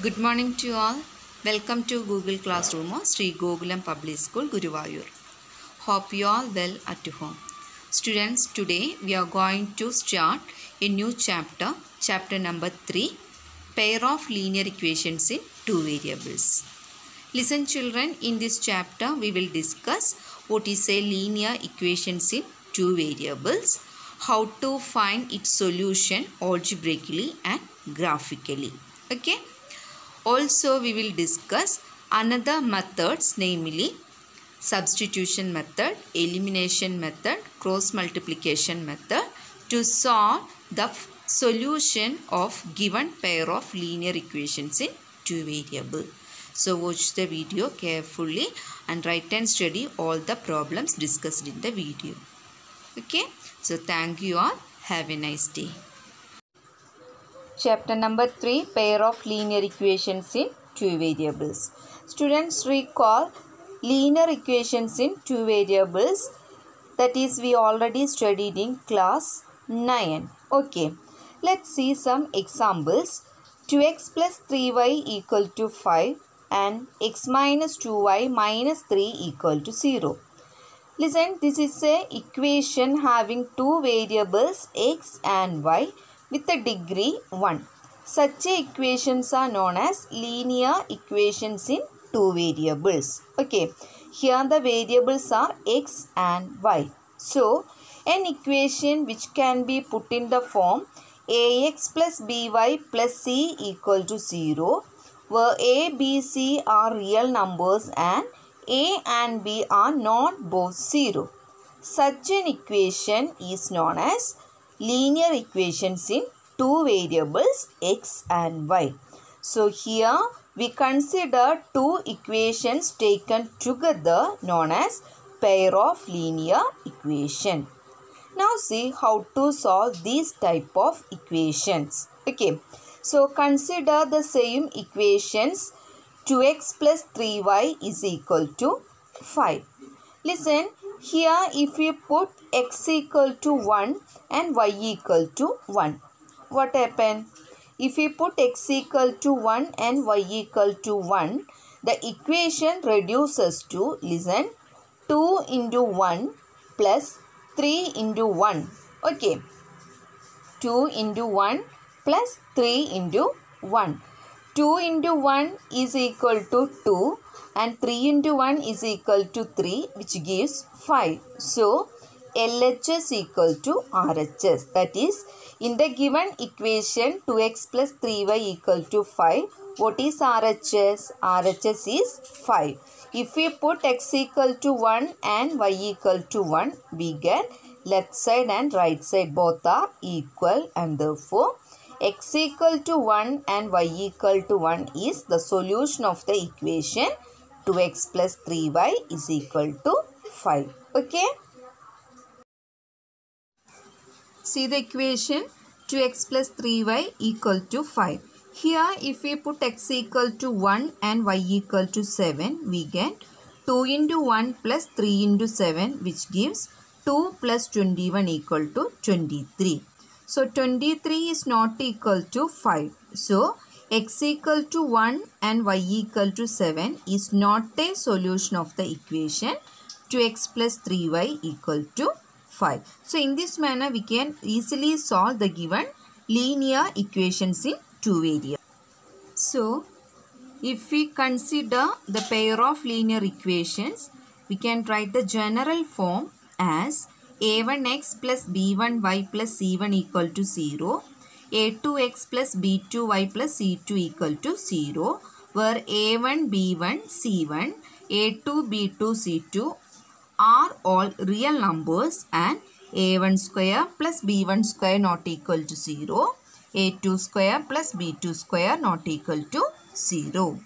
Good morning to you all. Welcome to Google Classroom of Sri Gokulam Public School, Guruvayur. Hope you all well at home. Students, today we are going to start a new chapter, chapter number 3, pair of linear equations in two variables. Listen children, in this chapter we will discuss what is a linear equations in two variables, how to find its solution algebraically and graphically. Okay. Also, we will discuss another methods, namely substitution method, elimination method, cross multiplication method to solve the solution of given pair of linear equations in two variables. So, watch the video carefully and write and study all the problems discussed in the video. Okay. So, thank you all. Have a nice day. Chapter number 3, pair of linear equations in two variables. Students, recall linear equations in two variables, that is we already studied in class 9. Okay, let's see some examples. 2x plus 3y equal to 5 and x minus 2y minus 3 equal to 0. Listen, this is a equation having two variables x and y with a degree 1. Such equations are known as linear equations in two variables. Okay, here the variables are x and y. So, an equation which can be put in the form ax plus by plus c equal to 0, where a, b, c are real numbers and a and b are not both 0. Such an equation is known as linear equations in two variables x and y. So here we consider two equations taken together known as pair of linear equation. Now see how to solve these type of equations. Okay, so consider the same equations. 2x plus 3y is equal to 5. Listen, here if we put x equal to 1 and y equal to 1, what happen? If we put x equal to 1 and y equal to 1, the equation reduces to, listen, 2 into 1 plus 3 into 1. Okay, 2 into 1 plus 3 into 1. 2 into 1 is equal to 2 and 3 into 1 is equal to 3, which gives 5. So, LHS equal to RHS. That is, in the given equation 2x plus 3y equal to 5, what is RHS? RHS is 5. If we put x equal to 1 and y equal to 1, we get left side and right side both are equal, and therefore x equal to 1 and y equal to 1 is the solution of the equation 2x plus 3y is equal to 5. Okay. See the equation 2x plus 3y equal to 5. Here if we put x equal to 1 and y equal to 7, we get 2 into 1 plus 3 into 7, which gives 2 plus 21 equal to 23. So 23 is not equal to 5. So x equal to 1 and y equal to 7 is not a solution of the equation 2x plus 3y equal to 5. So in this manner we can easily solve the given linear equations in two variables. So if we consider the pair of linear equations, we can write the general form as a1x plus b1y plus c1 equal to 0, a2x plus b2y plus c2 equal to 0, where a1, b1, c1, a2, b2, c2 are all real numbers and a1 square plus b1 square not equal to 0, a2 square plus b2 square not equal to 0.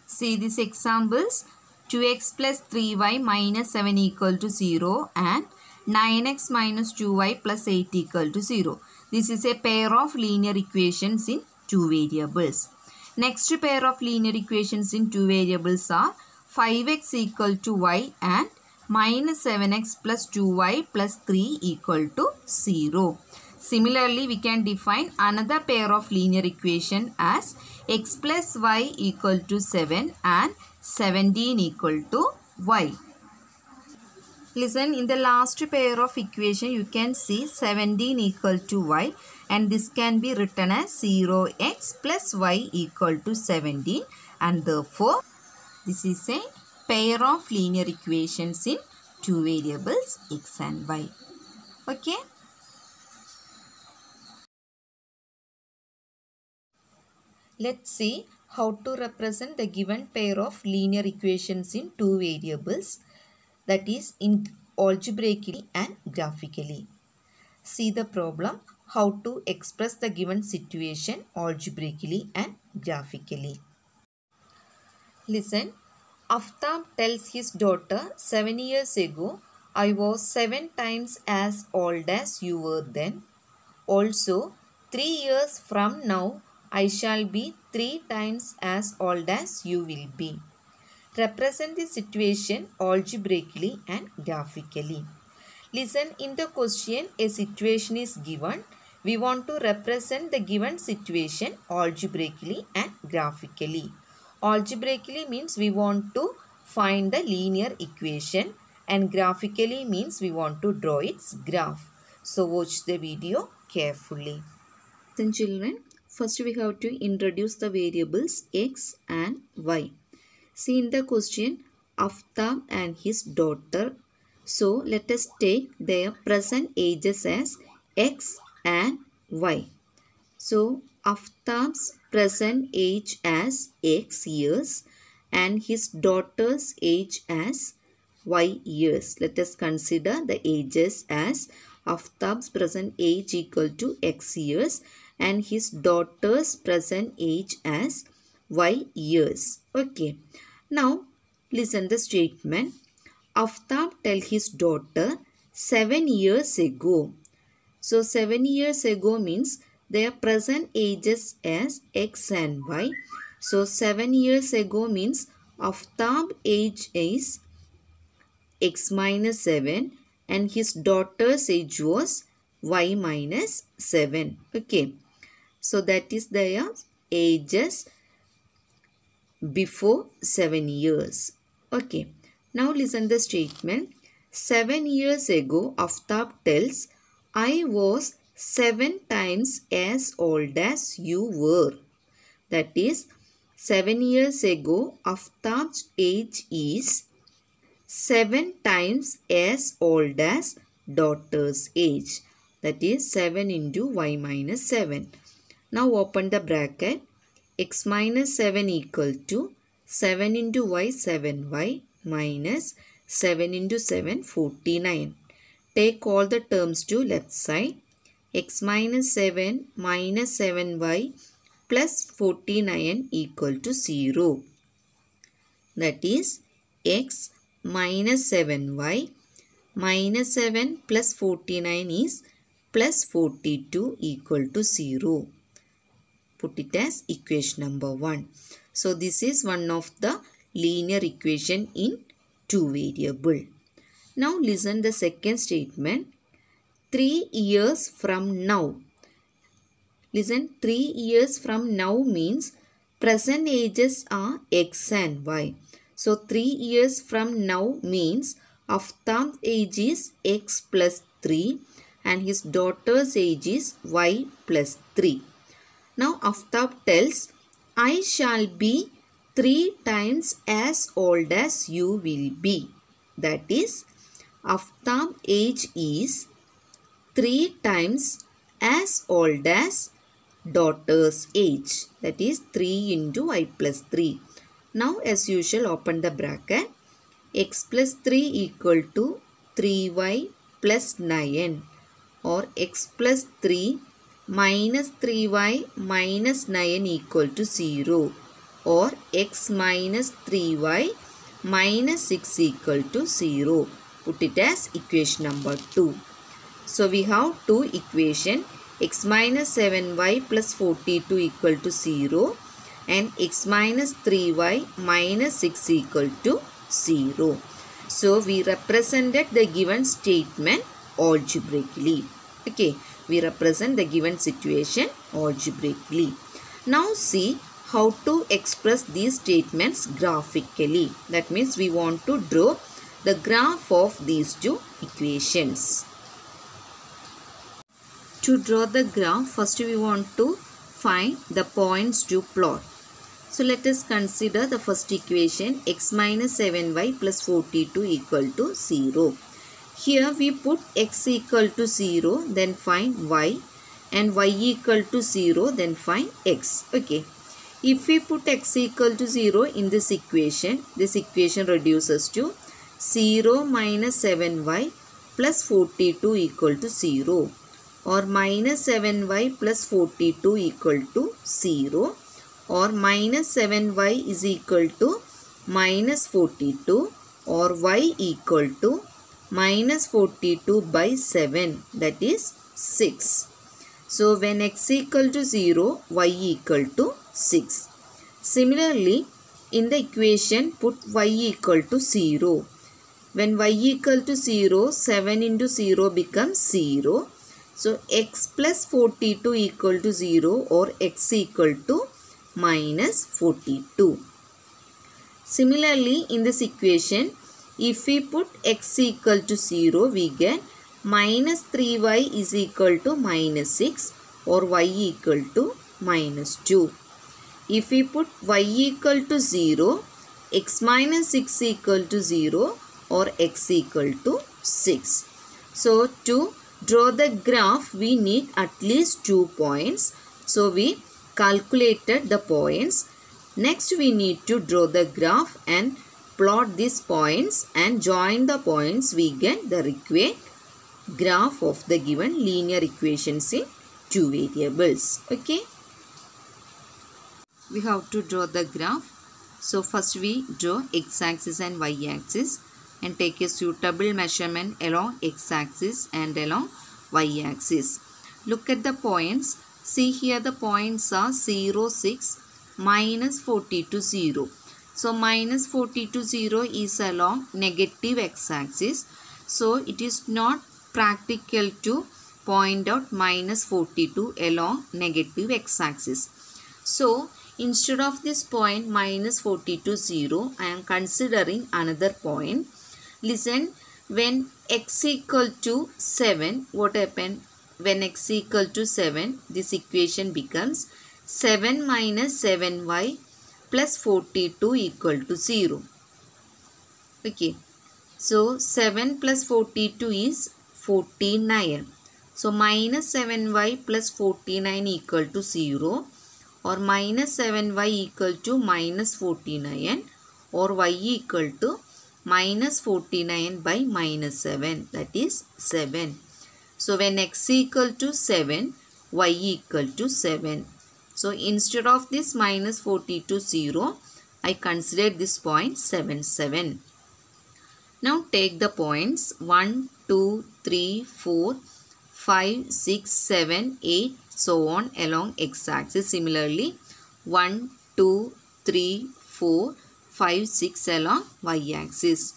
See these examples. 2x plus 3y minus 7 equal to 0 and 9x minus 2y plus 8 equal to 0. This is a pair of linear equations in two variables. Next pair of linear equations in two variables are 5x equal to y and minus 7x plus 2y plus 3 equal to 0. Similarly, we can define another pair of linear equation as x plus y equal to 7 and 17 equal to y. Listen, in the last pair of equation, you can see 17 equal to y, and this can be written as 0x plus y equal to 17, and therefore, this is a pair of linear equations in two variables x and y. Okay. Let's see how to represent the given pair of linear equations in two variables, that is in algebraically and graphically. See the problem, how to express the given situation algebraically and graphically. Listen, Aftab tells his daughter, 7 years ago, I was 7 times as old as you were then. Also, 3 years from now, I shall be 3 times as old as you will be. Represent the situation algebraically and graphically. Listen, in the question, a situation is given. We want to represent the given situation algebraically and graphically. Algebraically means we want to find the linear equation, and graphically means we want to draw its graph. So watch the video carefully. Then children, first we have to introduce the variables x and y. See in the question, Aftab and his daughter. So let us take their present ages as x and y. So Aftab's present age as x years and his daughter's age as y years. Let us consider the ages as Aftab's present age equal to x years and his daughter's present age as y years. Okay. Now listen the statement. Aftab tell his daughter 7 years ago. So 7 years ago means their present ages as x and y. So 7 years ago means Aftab age is x minus 7 and his daughter's age was y minus 7. Okay. So that is their ages before 7 years. Okay. Now listen the statement. 7 years ago, Aftab tells, I was 7 times as old as you were. That is, 7 years ago, Aftab's age is 7 times as old as daughter's age. That is 7 into y minus 7. Now open the bracket. X minus 7 equal to 7 into y 7y minus 7 into 7 49. Take all the terms to left side. X minus 7 minus 7y plus 49 equal to 0. That is x minus 7y minus 7 plus 49 is plus 42 equal to 0. Put it as equation number 1. So this is one of the linear equation in two variable. Now listen the second statement. 3 years from now. Listen, 3 years from now means present ages are x and y. So 3 years from now means Aftab's age is x plus 3 and his daughter's age is y plus 3. Now Aftab tells, I shall be 3 times as old as you will be. That is, Aftab's age is 3 times as old as daughter's age. That is 3 into y plus 3. Now as usual open the bracket. X plus 3 equal to 3y plus 9 or x plus 3 minus 3y minus 9 equal to 0 or x minus 3y minus 6 equal to 0. Put it as equation number 2. So we have two equation, x minus 7y plus 42 equal to 0 and x minus 3y minus 6 equal to 0. So we represented the given statement algebraically. Okay. we represent the given situation algebraically. Now see how to express these statements graphically. That means we want to draw the graph of these two equations. To draw the graph, first we want to find the points to plot. So let us consider the first equation, x minus 7y plus 42 equal to 0. Here we put x equal to 0, then find y, and y equal to 0, then find x. Okay. If we put x equal to 0 in this equation reduces to 0 minus 7y plus 42 equal to 0, or minus 7y plus 42 equal to 0, or minus 7y is equal to minus 42, or y equal to minus 42 by 7, that is 6. So when x equal to 0, y equal to 6. Similarly, in the equation put y equal to 0. When y equal to 0, 7 into 0 becomes 0. So x plus 42 equal to 0, or x equal to minus 42. Similarly, in this equation, if we put x equal to 0, we get minus 3y is equal to minus 6, or y equal to minus 2. If we put y equal to 0, x minus 6 equal to 0, or x equal to 6. So to draw the graph, we need at least 2 points. So we calculated the points. Next we need to draw the graph and plot these points, and join the points, we get the required graph of the given linear equations in 2 variables. Okay. We have to draw the graph. So first we draw x-axis and y-axis and take a suitable measurement along x-axis and along y-axis. Look at the points. See here the points are 0, 6, minus 42, 0. So minus 42, 0 is along negative x-axis. So it is not practical to point out minus 42 along negative x-axis. So instead of this point minus 42, 0, I am considering another point. Listen, when x equal to 7, what happened? When x equal to 7, this equation becomes 7 minus 7y plus 42 equal to 0. Okay. So 7 plus 42 is 49. So minus 7y plus 49 equal to 0, or minus 7y equal to minus 49, or y equal to minus 49 by minus 7, that is 7. So when x equal to 7, y equal to 7. So instead of this minus 42, 0, I consider this point 7, 7. Now take the points 1, 2, 3, 4, 5, 6, 7, 8, so on along x-axis. Similarly, 1, 2, 3, 4, 5, 6 along y-axis.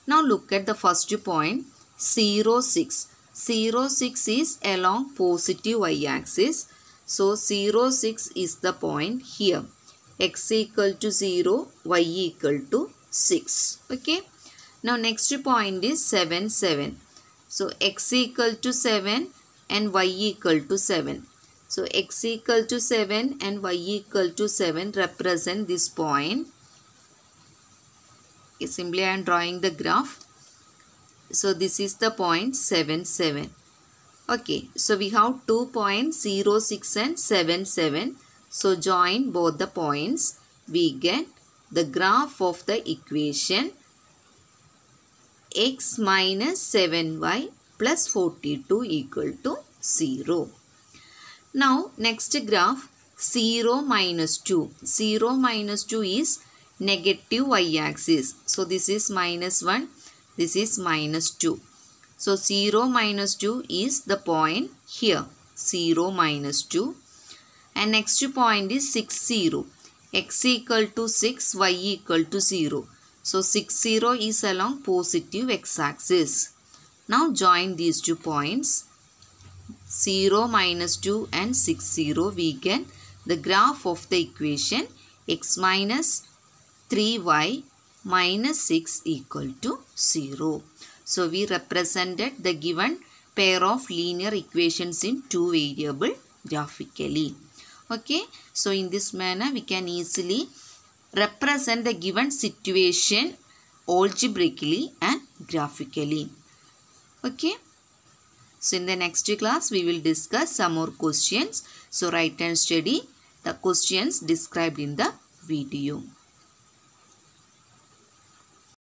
Now look at the first point, 0, 6. 0, 6 is along positive y-axis. So 0, 6 is the point here. X equal to 0, y equal to 6. Okay. Now next point is 7, 7. So x equal to 7 and y equal to 7. So x equal to 7 and y equal to 7 represent this point. Okay, simply I am drawing the graph. So this is the point 7, 7. Okay, so we have 2 points 0, 6 and 7, 7. So join both the points. We get the graph of the equation x minus 7y plus 42 equal to 0. Now next graph 0 minus 2. 0 minus 2 is negative y-axis. So this is minus 1. This is minus 2. So 0 minus 2 is the point here. 0 minus 2. And next point is 6, 0. X equal to 6, y equal to 0. So 6, 0 is along positive x-axis. Now join these 2 points. 0, minus 2 and 6, 0, we get the graph of the equation x minus 3y minus 6 equal to 0. So, we represented the given pair of linear equations in two variable graphically. Okay. So, in this manner, we can easily represent the given situation algebraically and graphically. Okay. So, in the next class, we will discuss some more questions. So, write and study the questions described in the video.